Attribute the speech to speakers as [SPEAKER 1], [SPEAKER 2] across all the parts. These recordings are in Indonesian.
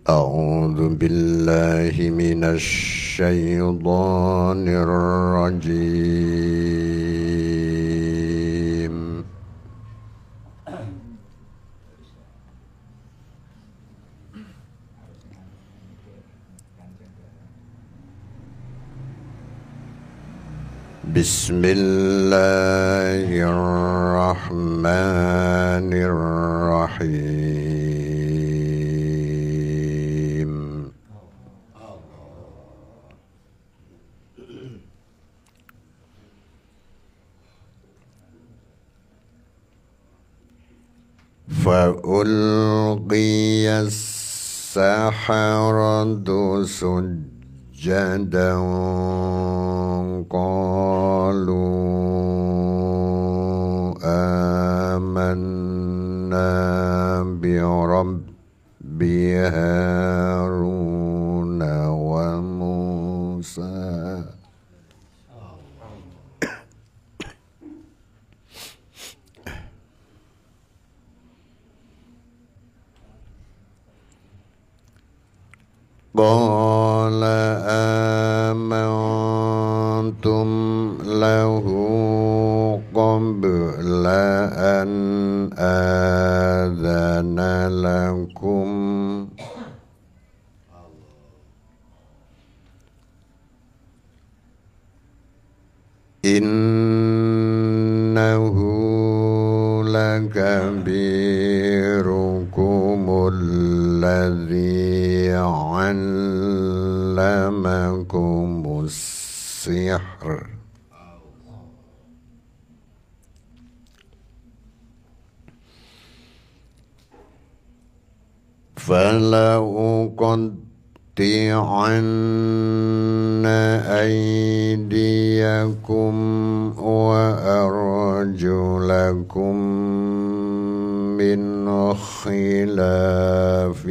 [SPEAKER 1] أعوذ بالله من الشيطان الرجيم. بسم الله الرحمن الرحيم. فألقي السحرة سجدا قالوا آمنا برب هارون وموسى. قال آمنتم له قبل أن آذن لكم إنه لكبيركم الذي علمكم السحر فلأقطعن أيديكم وأرجلكم من خلاف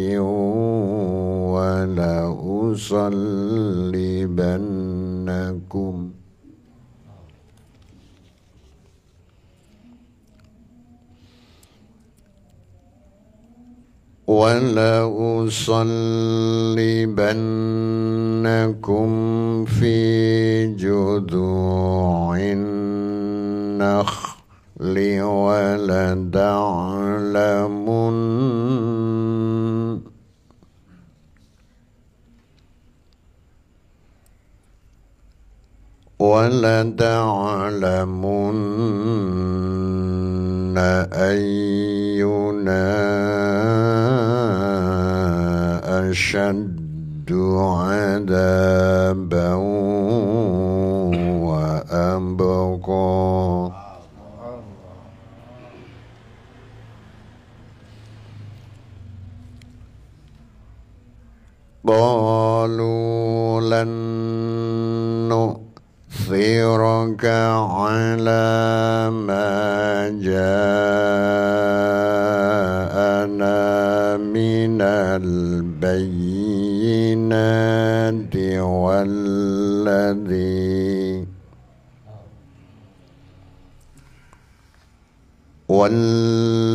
[SPEAKER 1] ولأصلبنكم في جذوع النخل ولتعلمن أينا أشد عذابا وأبقى. قالوا لن نؤثرك على ما جاءنا من البينات والذي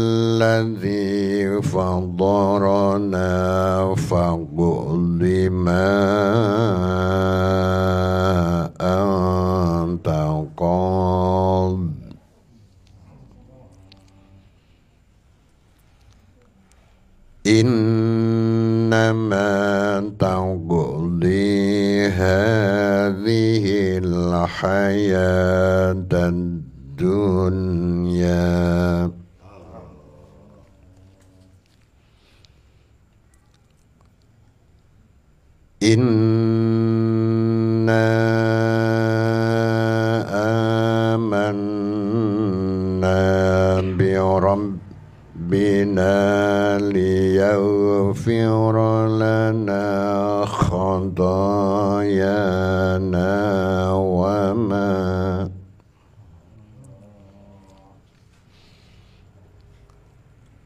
[SPEAKER 1] فضرنا فاقض ما أنت قاض إنما تقضي هذه الحياة الدنيا. إنا آمنا بربنا ليغفر لنا خطايانا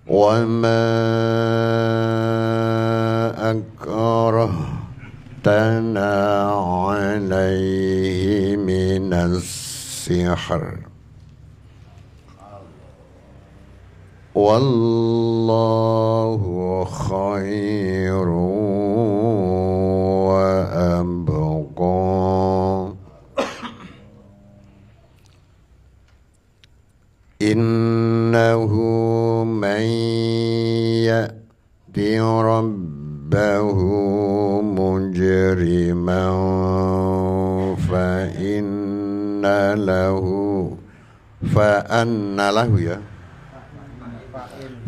[SPEAKER 1] وما أكرهتنا عليه من السحر والله خير rabbahu mujriman fa inna lahu ya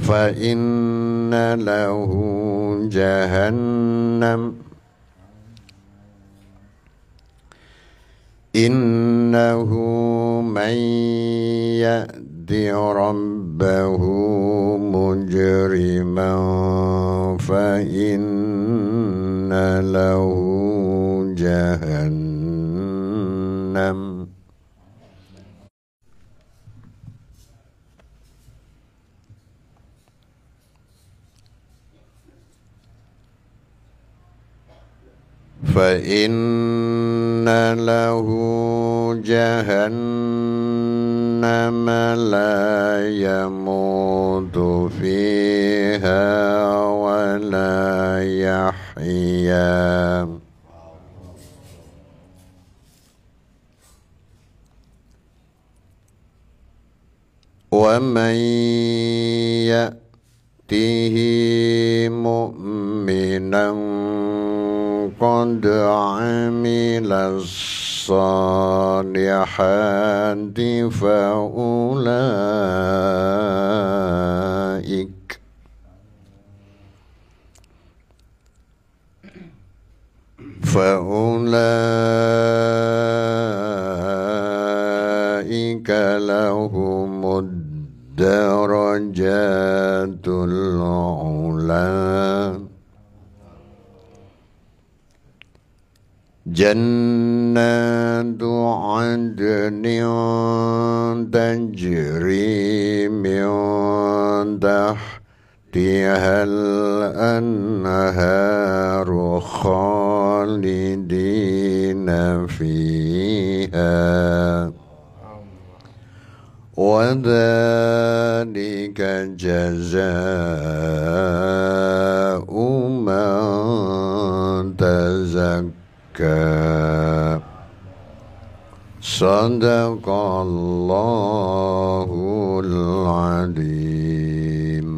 [SPEAKER 1] fa inna lahu jahannam innahu man ya'ti rabbahu mujriman fa inna lahu jahannam fa inna lahu jahannam la yamutu fiha wa la yahya wa man ya'tihi mu'minan qad amila salihati fa ulaika lahumud darajatul ula jannatu adnin tajri min tahtihal anharu khalidina fiha wa dzalika jazaa'u man tazakka Sadaqallahul Azim.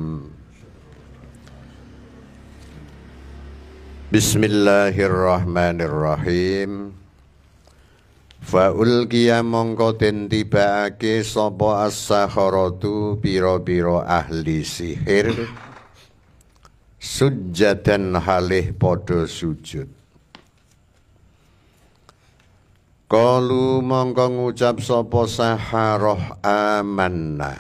[SPEAKER 1] Bismillahirrahmanirrahim. Fa ulqiya mongko den tibaake sapa as-saharatu pira-pira ahli sihir sujjadan halih padha sujud. Qalu mongko ngucap sapa saharoh amanna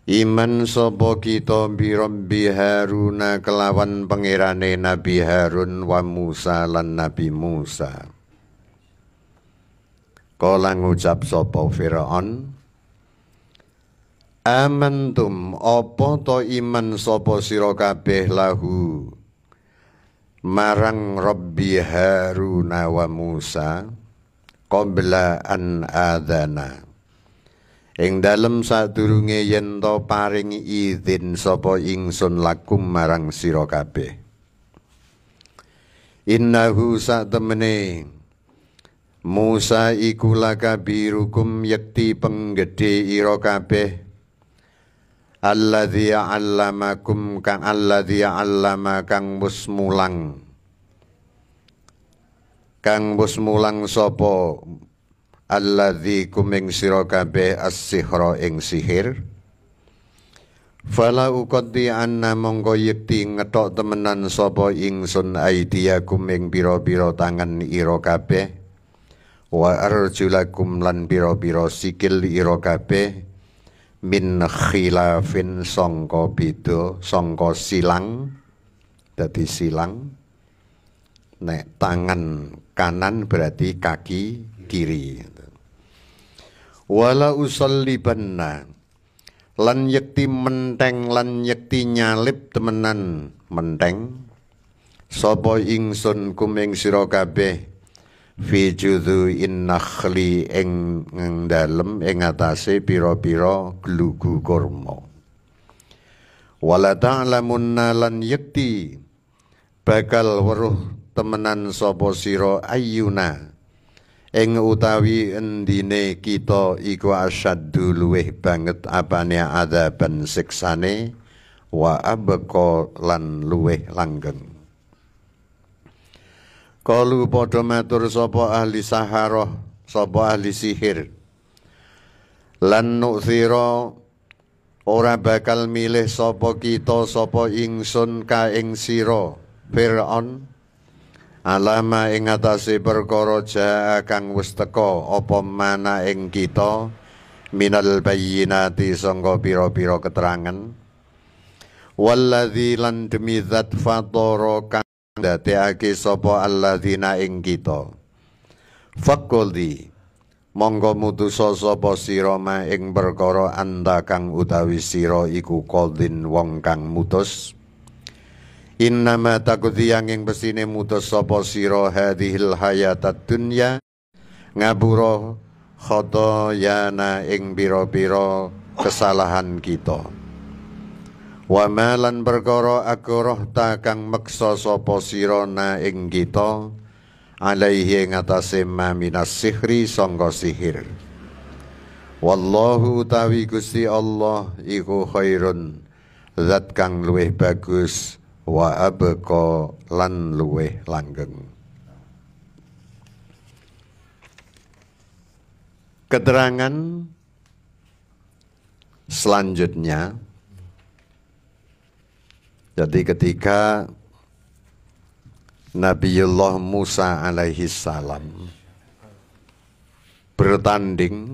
[SPEAKER 1] iman sapa kita bi Rabbi Haruna kelawan pangerane Nabi Harun wa Musa lan Nabi Musa. Kala ngucap sapa Firaun amantum apa to iman sapa sira kabeh lahu marang Rabbi Haruna wa Musa qabla an adana ing dalem sadurunge yen to paring izin sapa ingsun lakum marang sira kabeh. Innahu satemene Musa iku lakabirukum yakti penggede ira kabeh alladzi 'allamakum kang alladzi 'allama kang musmulang sapa alladzi kuming sira kabeh as-sihra ing sihir fala uqaddi anna mongko yekti ngethok temenan sapa ingsun aidiakum ing pira-pira tangan ira kabeh wa arjulakum lan pira-pira sikil ira kabeh min khilafin sangka beda sangka silang dadi silang nek tangan kanan berarti kaki kiri wala usallibanna lan yekti menteng lan yekti nyalip temenan menteng sapa ingsun kuming sira kabeh fi judhu'in nakhli ing dalem ing atase pira-pira glugu kurma wala ta'lamunna lan yekti bakal weruh temenan sapa sira ayyuna ing utawi endine kita iku asyaddu luweh banget apane adzaban siksane wa abqa lan luweh langgeng. Kalu padha matur sapa ahli saharah, sapa ahli sihir, lan nu'thira ora bakal milih sapa kita sapa ingsun ka ing sira Fir'aun alama ing atase perkara jaa kang wis teka apa mana ing kita minal bayyinati sangka pira-pira keterangan walladzi lan demi zat fatara kang dadekake sapa alladzina ing kita faquldi monggo mutusa sapa sira ma ing perkara anda kang utawi sira iku qadin wong kang mutus innama takudhi ing pesine mutus sapa sira hadhil hayatad dunya ngapura khotoyana ing pira-pira kesalahan kita wa malan perkara akurah ta kang meksa sapa sira na ing kita alaihi ing atase minas sihri sangka sihir wallahu tawi Gusti Allah iku khairun zat kang luwih bagus wa abqa lan luwih langgeng. Keterangan selanjutnya, jadi ketika Nabiullah Musa alaihi salam bertanding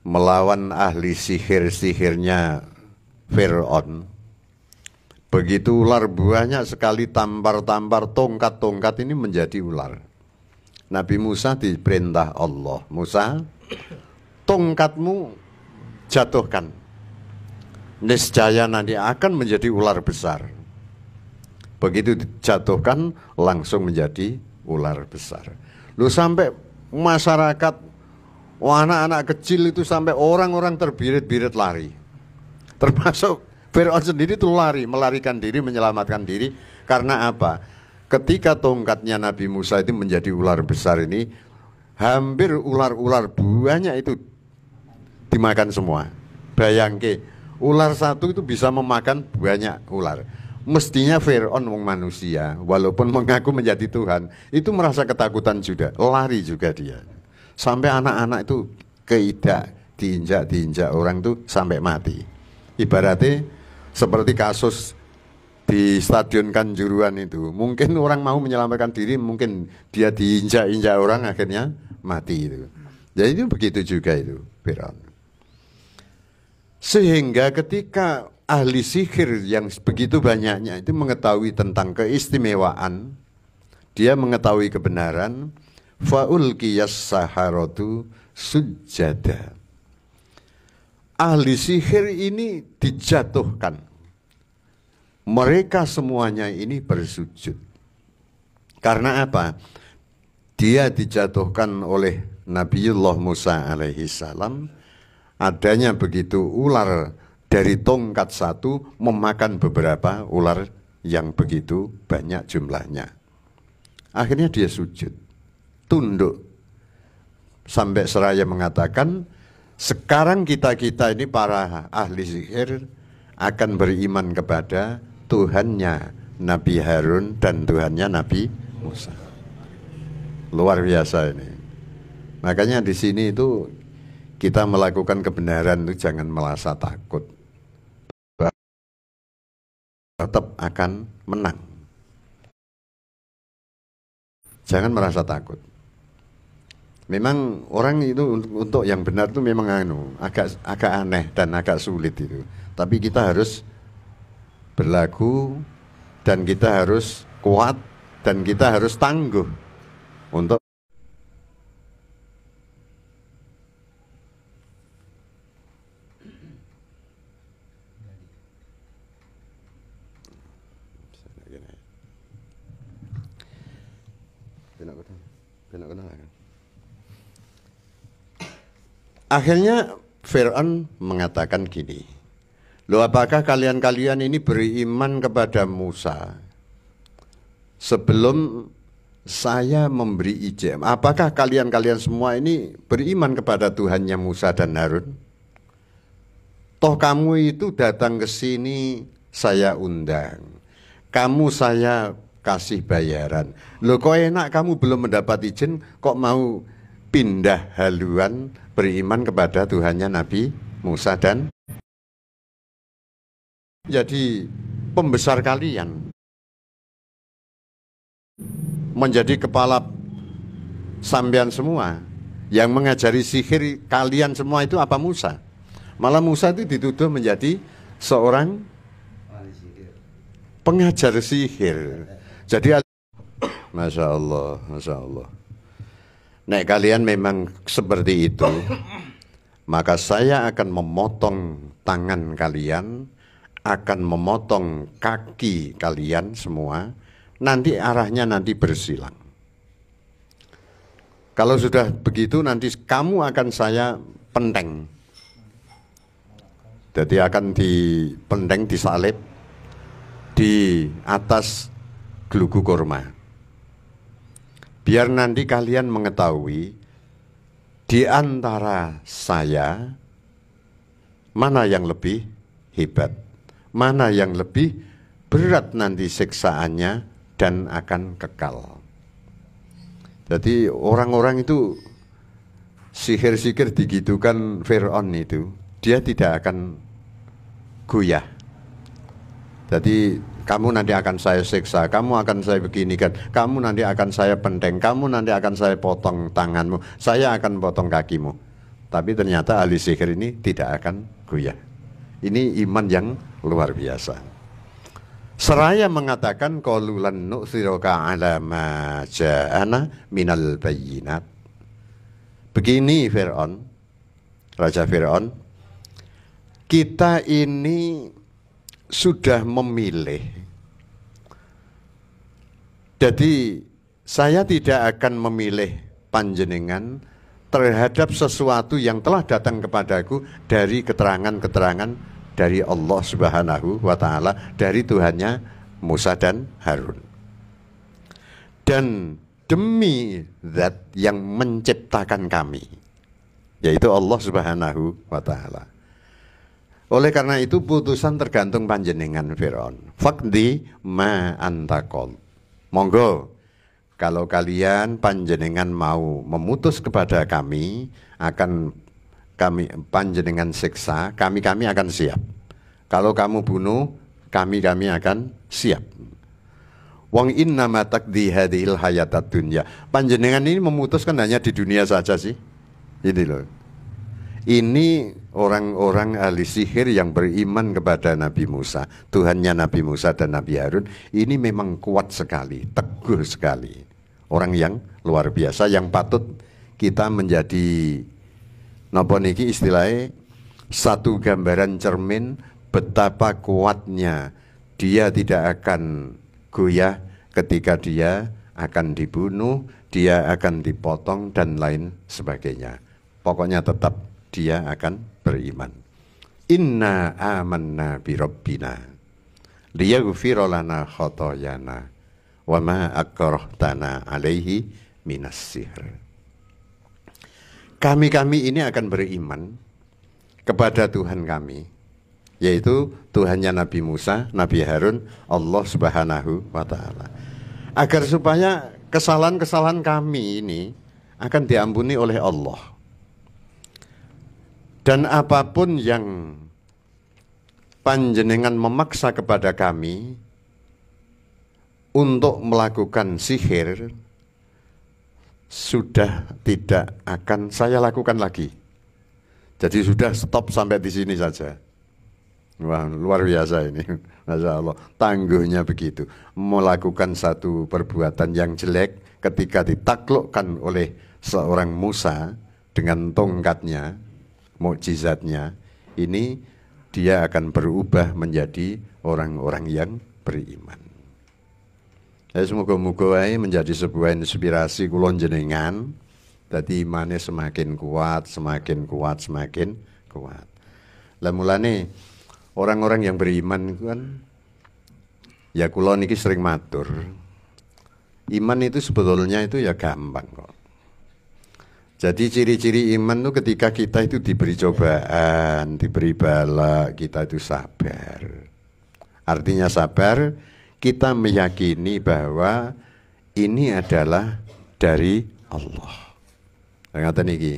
[SPEAKER 1] melawan ahli sihir-sihirnya Fir'aun, begitu ular banyak sekali tampar-tampar tongkat-tongkat ini menjadi ular. Nabi Musa diperintah Allah, Musa, tongkatmu jatuhkan. Niscaya nanti akan menjadi ular besar. Begitu dijatuhkan langsung menjadi ular besar. Lu sampai masyarakat, anak-anak kecil itu sampai orang-orang terbirit-birit lari. Termasuk Fir'aun sendiri itu lari, melarikan diri, menyelamatkan diri. Karena apa? Ketika tongkatnya Nabi Musa itu menjadi ular besar ini, hampir ular-ular banyak itu dimakan semua. Bayangke, ular satu itu bisa memakan banyak ular. Mestinya Fir'aun wong manusia, walaupun mengaku menjadi Tuhan, itu merasa ketakutan juga, lari juga dia. Sampai anak-anak itu keidak, diinjak orang itu sampai mati. Ibaratnya seperti kasus di Stadion Kanjuruhan itu, mungkin orang mau menyelamatkan diri, mungkin dia diinjak-injak orang akhirnya mati itu. Jadi itu begitu juga itu Fir'aun. Sehingga ketika ahli sihir yang begitu banyaknya itu mengetahui tentang keistimewaan, dia mengetahui kebenaran, faulqiyas saharatu sujada. Ahli sihir ini dijatuhkan. Mereka semuanya ini bersujud. Karena apa? Dia dijatuhkan oleh Nabiullah Musa alaihi salam. Adanya begitu ular dari tongkat satu memakan beberapa ular yang begitu banyak jumlahnya. Akhirnya dia sujud, tunduk. Sampai seraya mengatakan, sekarang kita-kita ini para ahli sihir akan beriman kepada Tuhannya Nabi Harun dan Tuhannya Nabi Musa. Luar biasa ini. Makanya di sini itu kita melakukan kebenaran itu jangan merasa takut. Tetap akan menang. Jangan merasa takut. Memang orang itu untuk yang benar itu memang agak aneh dan agak sulit itu. Tapi kita harus berlaku dan kita harus kuat dan kita harus tangguh untuk akhirnya Fir'aun mengatakan gini, loh apakah kalian-kalian ini beriman kepada Musa sebelum saya memberi izin? Apakah kalian-kalian semua ini beriman kepada Tuhannya Musa dan Harun? Toh kamu itu datang ke sini saya undang. Kamu saya kasih bayaran. Loh kok enak kamu belum mendapat izin kok mau pindah haluan beriman kepada Tuhannya Nabi Musa dan jadi pembesar kalian, menjadi kepala sampean semua. Yang mengajari sihir kalian semua itu apa? Musa. Malah Musa itu dituduh menjadi seorang pengajar sihir. Jadi Masya Allah, Masya Allah. Nek kalian memang seperti itu, maka saya akan memotong tangan kalian, akan memotong kaki kalian semua, nanti arahnya nanti bersilang. Kalau sudah begitu nanti kamu akan saya penteng. Jadi akan dipenteng, disalib di atas gelugu kurma. Biar nanti kalian mengetahui di antara saya mana yang lebih hebat, mana yang lebih berat nanti siksaannya dan akan kekal. Jadi orang-orang itu sihir-sihir digitukan Fir'aun itu, dia tidak akan goyah. Jadi kamu nanti akan saya siksa, kamu akan saya beginikan, kamu nanti akan saya penteng, kamu nanti akan saya potong tanganmu, saya akan potong kakimu. Tapi ternyata ahli sihir ini tidak akan goyah. Ini iman yang luar biasa. Seraya mengatakan qalulan nu'thiraka ala ma ja'ana minal bayyinat. Begini Fir'aun, Raja Fir'aun, kita ini sudah memilih. Jadi saya tidak akan memilih panjenengan terhadap sesuatu yang telah datang kepadaku dari keterangan-keterangan dari Allah Subhanahu wa Ta'ala, dari Tuhannya Musa dan Harun. Dan demi zat yang menciptakan kami, yaitu Allah Subhanahu wa Ta'ala. Oleh karena itu putusan tergantung panjenengan Fir'aun. Faqdi ma antakol. Monggo, kalau kalian panjenengan mau memutus kepada kami, akan kami panjenengan siksa, kami akan siap. Kalau kamu bunuh, kami akan siap. Wong innama taqdi hadhil hayatad dunya. Panjenengan ini memutuskan hanya di dunia saja sih. Ini loh. Ini orang-orang ahli sihir yang beriman kepada Nabi Musa, Tuhannya Nabi Musa dan Nabi Harun, ini memang kuat sekali, teguh sekali. Orang yang luar biasa yang patut kita menjadi napa niki istilahnya satu gambaran cermin betapa kuatnya dia tidak akan goyah ketika dia akan dibunuh, dia akan dipotong dan lain sebagainya. Pokoknya tetap dia akan beriman. Inna amanna bi rabbina liyaghfira lana khotoyana wa ma akrahtana alaihi minas sihr. Kami ini akan beriman kepada Tuhan kami, yaitu Tuhannya Nabi Musa, Nabi Harun, Allah Subhanahu wa Ta'ala. Agar supaya kesalahan-kesalahan kami ini akan diampuni oleh Allah. Dan apapun yang panjenengan memaksa kepada kami untuk melakukan sihir, sudah tidak akan saya lakukan lagi. Jadi sudah stop sampai di sini saja. Wah, luar biasa ini. Masya Allah, tangguhnya begitu. Melakukan satu perbuatan yang jelek ketika ditaklukkan oleh seorang Musa dengan tongkatnya, mukjizatnya, ini dia akan berubah menjadi orang-orang yang beriman. Ya, semoga-moga menjadi sebuah inspirasi kulon jenengan. Dadi imane semakin kuat, semakin kuat, semakin kuat. Lah mulane orang-orang yang beriman itu kan, ya kulon niki sering matur. Iman itu sebetulnya itu ya gampang kok. Jadi ciri-ciri iman itu ketika kita itu diberi cobaan, diberi bala, kita itu sabar. Artinya sabar, kita meyakini bahwa ini adalah dari Allah. Ngaten iki.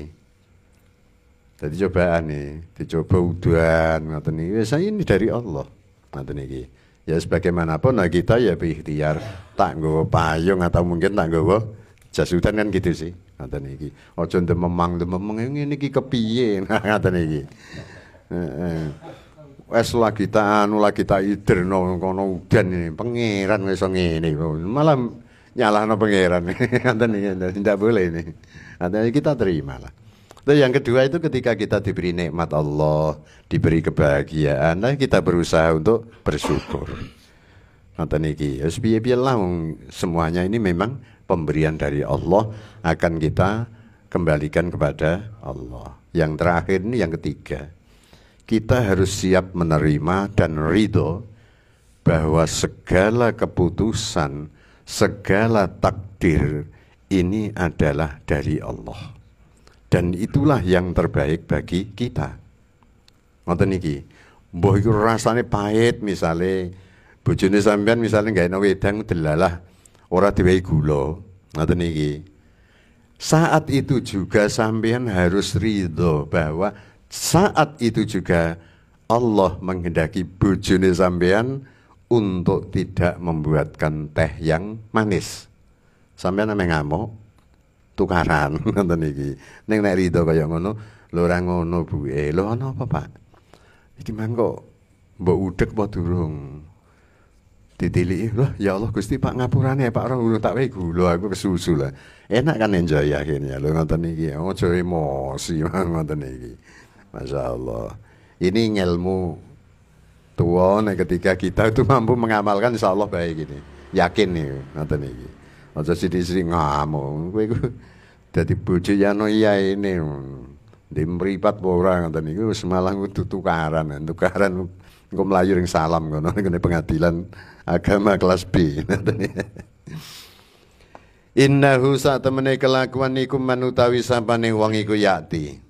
[SPEAKER 1] Jadi cobaan nih, dicoba udan, ngaten iki. Saya ini dari Allah. Ngaten iki. Ya sebagaimanapun nah kita ya berikhtiar tak nggawa payung atau mungkin tak nggawa jas hujan kan gitu sih. Ngaten iki. Aja ndememang ngene iki kepiye ngaten iki. Wes lagi tak iderno kono udan ini pangeran wis ngene malah nyalahno pangeran. Ngaten iki ndak boleh ini. Ngaten kita terimalah. Terus yang kedua itu ketika kita diberi nikmat Allah, diberi kebahagiaan, nah kita berusaha untuk bersyukur. Ngoten iki, wis piye-piye lah semuanya ini memang pemberian dari Allah akan kita kembalikan kepada Allah. Yang terakhir ini yang ketiga, kita harus siap menerima dan ridho bahwa segala keputusan, segala takdir ini adalah dari Allah. Dan itulah yang terbaik bagi kita. Ngoten iki. Mbah iku rasane pahit misale bojone sampean misale gawe wedang delalah ora diwehi gula. Ngoten iki. Saat itu juga sampean harus ridho bahwa saat itu juga Allah menghendaki bojone sampean untuk tidak membuatkan teh yang manis. Sampean ame ngamuk tukaran ngoten iki. Ning nek rido kaya ngono, lho ora ngono buke. Lho ana apa, Pak? Iki mangko mbok udhek apa durung? Ditiliki, "Loh, ya Allah Gusti Pak ngapurane Pak ora urung tak wehi gula aku kesusu lah." Enak kan enjoy akhirnya. Lho ngoten iki. Aja emosi ngoten iki. Masyaallah. Ini ilmu tua nek ketika kita itu mampu mengamalkan insyaallah baik ini. Yakin nih ngoten iki. Aja sithik-sithik ngamuk. Kowe iku dadi bojo yano iya ini. Di mripat apa ora ngoten niku wis malah kudu tukaran engko mlayu ring salam ngono ning pengadilan agama kelas B. Innahu satemene kelakuan iku manutawi sapane wong iku yakti.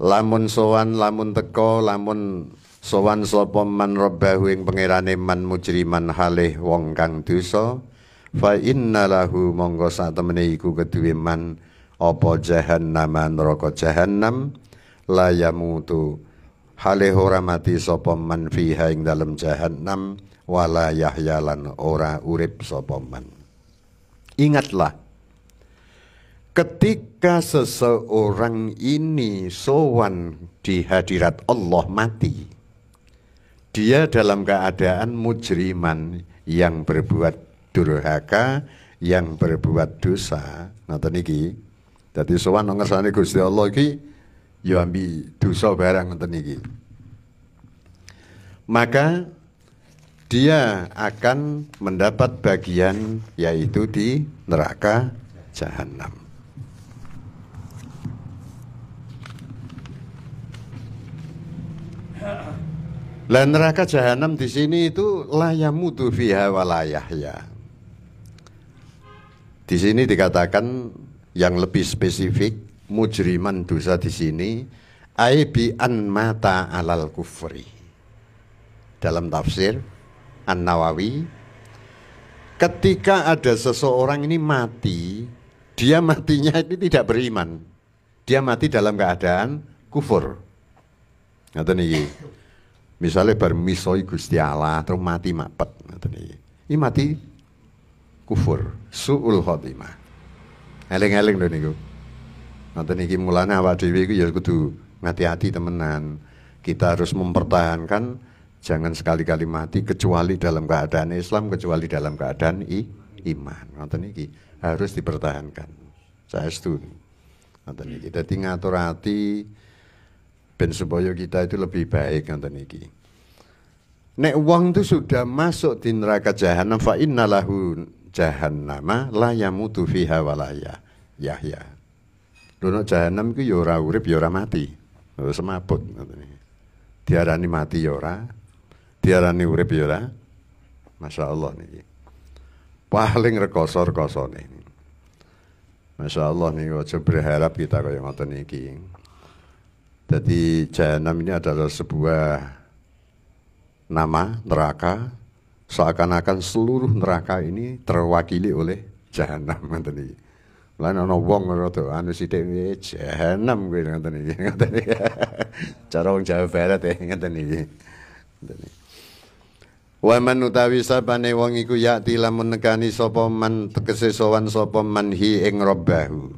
[SPEAKER 1] Lamun sowan, lamun teka, lamun sowan sapa man rabbahu ing pangerane man mujriman halih wong kang dosa. Fa inna lahu monggo satemene iku keduwe man apa jahannam neraka jahannam la yamutu hale ora mati sapa man fiha ing dalem jahannam wala yahya lan ora urip sapa man. Ingatlah ketika seseorang ini sowan di hadirat Allah mati, dia dalam keadaan mujriman yang berbuat durhaka, yang berbuat dosa. Ngoten iki. Dadi sowan nang ngersane Gusti Allah iki ya ambi dosa barang ngoten iki. Maka dia akan mendapat bagian yaitu di neraka jahanam. Lah neraka jahanam di sini itu la yamutu fiha wa la yahya. Di sini dikatakan yang lebih spesifik mujriman dosa di sini aibi an mata alal kufri. Dalam tafsir An-Nawawi, ketika ada seseorang ini mati, dia matinya itu tidak beriman. Dia mati dalam keadaan kufur. Ngoten iki. Misalnya bar misoi Gusti Allah terus mati mapet ngoten iki. Ini mati kufur, su'ul khotimah. Eling-eling lho niku. Ngoten iki mulane awak dhewe iku ya kudu hati-hati temenan. Kita harus mempertahankan jangan sekali-kali mati kecuali dalam keadaan Islam, kecuali dalam keadaan iman. Ngoten iki harus dipertahankan. Saestu. Ngoten iki. Dadi ngatur ati ben supaya kita itu lebih baik ngoten iki. Nek wong itu sudah masuk di neraka jahanam fa innalahu jahannama la yamutu fiha wa la yahya. Dono jahanam iku ya ora urip ya ora mati. Terus semaput ngoten iki. Diarani mati ya ora, diarani urip ya ora. Masyaallah niki. Paling rekoso-rekosone. Masya Allah nih, aja berharap kita kayak ngoten iki. Jadi jahanam ini adalah sebuah nama neraka, seakan-akan seluruh neraka ini terwakili oleh jahanam ngoten iki. Lan ana wong rada anu sithik jahanam kuwi ngoten iki. Cara wong Jawa Barat ngoten iki. Wa man utawi sapane wong iku yakti lamun nekani sapa man tegese sowan sapa man hi ing rabbahu.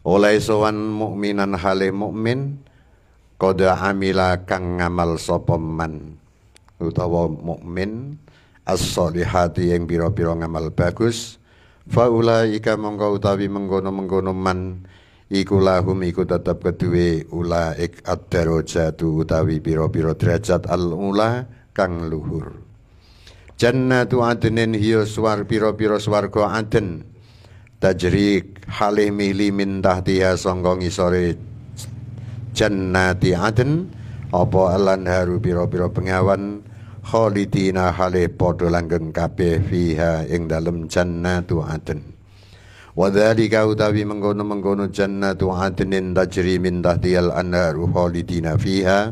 [SPEAKER 1] Oleh sowan mukminan hale mukmin qada amila kang ngamal sapa man utawa mukmin as-solihati ing pira-pira ngamal bagus fa ulaika mongko utawi mengkono-mengkono man iku lahum iku tetep keduwe ulaik ad-darajatu utawi pira-pira derajat al-ula kang luhur. Jannatu adnin hiya swar pira-pira swarga aden tajri halih mili min tahtiha sangga ngisore jannati adn apa alanharu pira-pira pengawan khalidina halih padha langgeng kabeh fiha ing dalem jannatu adn. Wa dzalika utawi mengkono-mengkono jannatu adnin tajri min tahtihal anharu khalidina fiha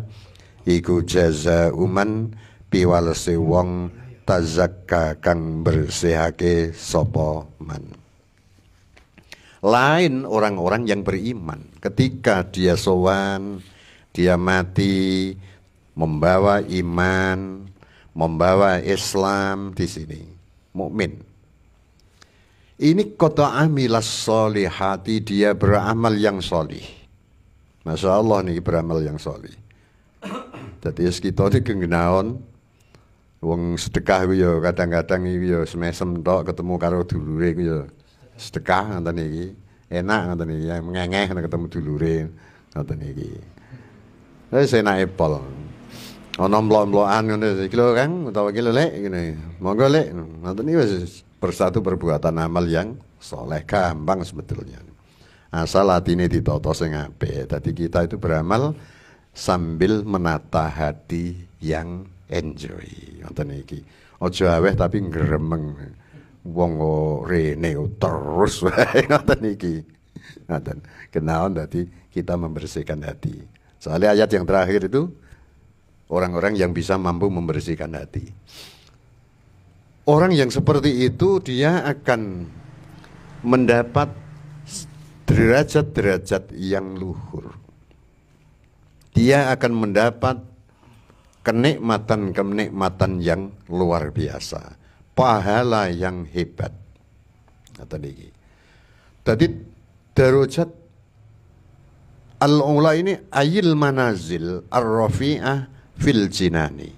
[SPEAKER 1] iku jazaa'u man piwalese wong tazakka kang bersihake sapa man. Lain orang-orang yang beriman ketika dia sowan, dia mati membawa iman, membawa Islam di sini, mukmin. Ini qata amilas solihati, dia beramal yang solih. Masya Allah nih beramal yang solih. Jadi kita ini kegenaon wong sedekah ku ya kadang-kadang iki ya semesem tok ketemu karo dulure ku ya sedekah ngoten iki. Enak ngoten iki, mengengeh ketemu dulure ngoten iki. Wis enake pol. Ana mlok-mlokan ngono iki lho Kang utawa iki lho Lek ngene. Monggo Lek ngoten iki wis bersatu perbuatan amal yang soleh gampang sebetulnya. Asal atine ditata sing apik. Dadi kita itu beramal sambil menata hati yang enjoy. Ngoten iki. Aja aweh tapi ngremeng. Wong rene terus wae ngoten iki. Ngoten. Kenaon dadi kita membersihkan hati. Soalnya ayat yang terakhir itu orang-orang yang bisa mampu membersihkan hati. Orang yang seperti itu dia akan mendapat derajat-derajat yang luhur. Dia akan mendapat kenikmatan-kenikmatan yang luar biasa, pahala yang hebat. Jadi darajat al-ula ini ayil manazil ar-rafi'ah fil jinani,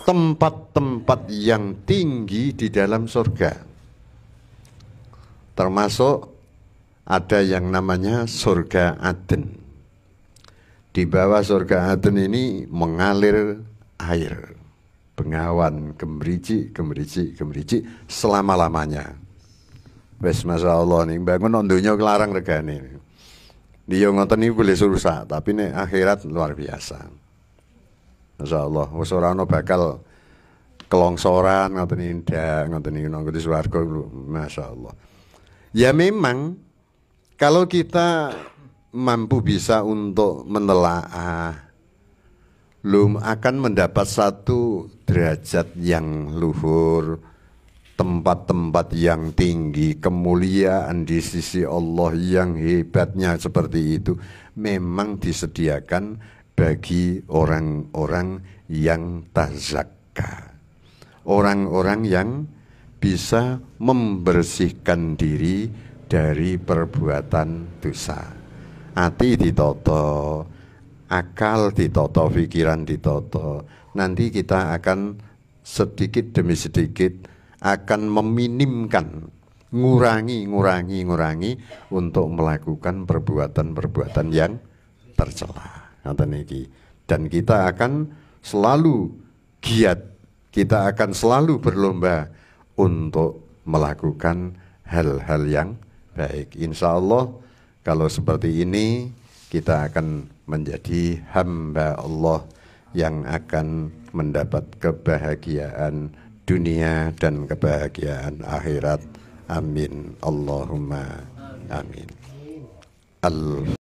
[SPEAKER 1] tempat-tempat yang tinggi di dalam surga. Termasuk ada yang namanya surga Aden. Di bawah surga Aden ini mengalir air, bengawan, gemericik, gemericik, gemericik selama-lamanya. Wes Masya Allah nih, bangun ondonya kelarang regane. Dia ngoten ini boleh rusak, tapi nih akhirat luar biasa. Masya Allah, wes ora ono bakal kelongsoran ngoten indah, ngoten iki nang swarga, Masya Allah. Ya memang kalau kita mampu bisa untuk menelaah, belum akan mendapat satu derajat yang luhur, tempat-tempat yang tinggi, kemuliaan di sisi Allah yang hebatnya seperti itu memang disediakan bagi orang-orang yang tazakka, orang-orang yang bisa membersihkan diri dari perbuatan dosa. Hati ditoto, akal ditoto, pikiran ditoto. Nanti kita akan sedikit demi sedikit akan meminimkan, ngurangi untuk melakukan perbuatan-perbuatan yang tercela. Dan kita akan selalu giat, kita akan selalu berlomba untuk melakukan hal-hal yang baik. Insya Allah kalau seperti ini kita akan menjadi hamba Allah yang akan mendapat kebahagiaan dunia dan kebahagiaan akhirat. Amin Allahumma amin. Al